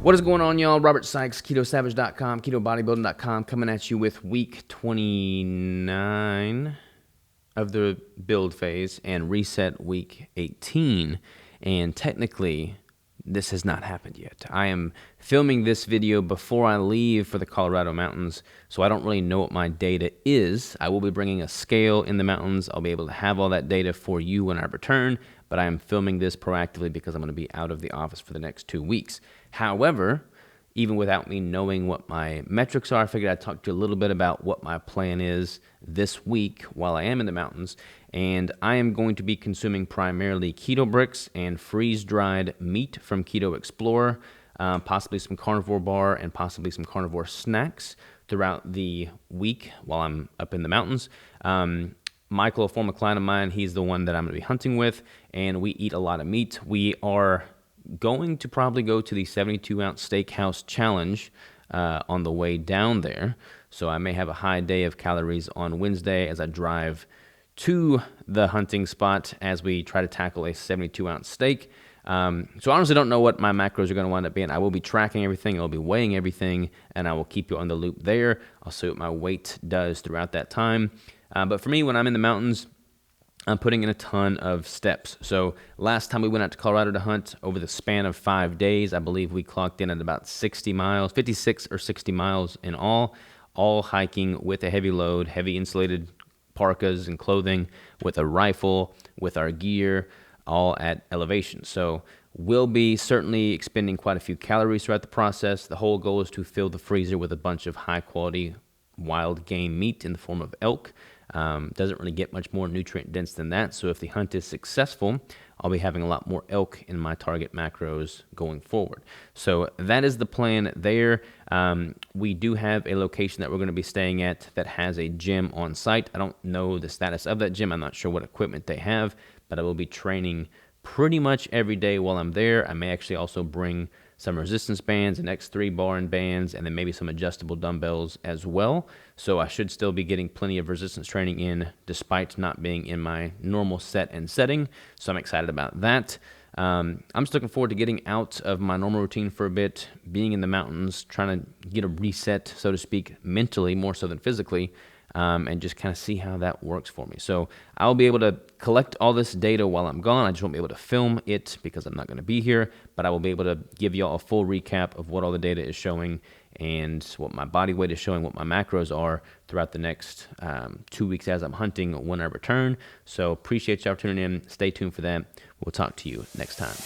What is going on, y'all? Robert Sykes, KetoSavage.com, KetoBodybuilding.com, coming at you with week 29 of the build phase and reset week 18. And technically, this has not happened yet. I am filming this video before I leave for the Colorado mountains, so I don't really know what my data is. I will be bringing a scale in the mountains. I'll be able to have all that data for you when I return, but I am filming this proactively because I'm going to be out of the office for the next 2 weeks. However, even without me knowing what my metrics are, I figured I'd talk to you a little bit about what my plan is this week while I am in the mountains. And I am going to be consuming primarily Keto Bricks and freeze-dried meat from Keto Explorer, possibly some carnivore bar and possibly some carnivore snacks throughout the week while I'm up in the mountains. Michael, a former client of mine, he's the one that I'm going to be hunting with, and we eat a lot of meat. We are going to probably go to the 72-ounce steakhouse challenge on the way down there. So I may have a high day of calories on Wednesday as I drive to the hunting spot as we try to tackle a 72-ounce steak. So I honestly don't know what my macros are going to wind up being. I will be tracking everything, I'll be weighing everything, and I will keep you on the loop there. I'll see what my weight does throughout that time. But for me, when I'm in the mountains, I'm putting in a ton of steps. So last time we went out to Colorado to hunt, over the span of 5 days, I believe we clocked in at about 60 miles, 56 or 60 miles in all hiking with a heavy load, heavy insulated parkas and clothing, with a rifle, with our gear, all at elevation. So we'll be certainly expending quite a few calories throughout the process. The whole goal is to fill the freezer with a bunch of high quality wild game meat in the form of elk. Doesn't really get much more nutrient dense than that. So if the hunt is successful, I'll be having a lot more elk in my target macros going forward. So that is the plan there. We do have a location that we're going to be staying at that has a gym on site. I don't know the status of that gym. I'm not sure what equipment they have, but I will be training pretty much every day while I'm there. I may actually also bring some resistance bands, an X3 bar and bands, and then maybe some adjustable dumbbells as well. So I should still be getting plenty of resistance training in despite not being in my normal set and setting. So I'm excited about that. I'm just looking forward to getting out of my normal routine for a bit, being in the mountains, trying to get a reset, so to speak, mentally more so than physically, and just kind of see how that works for me. So I'll be able to collect all this data while I'm gone. I just won't be able to film it because I'm not going to be here, but I will be able to give y'all a full recap of what all the data is showing and what my body weight is showing, what my macros are throughout the next 2 weeks as I'm hunting when I return. So appreciate y'all tuning in. Stay tuned for that. We'll talk to you next time.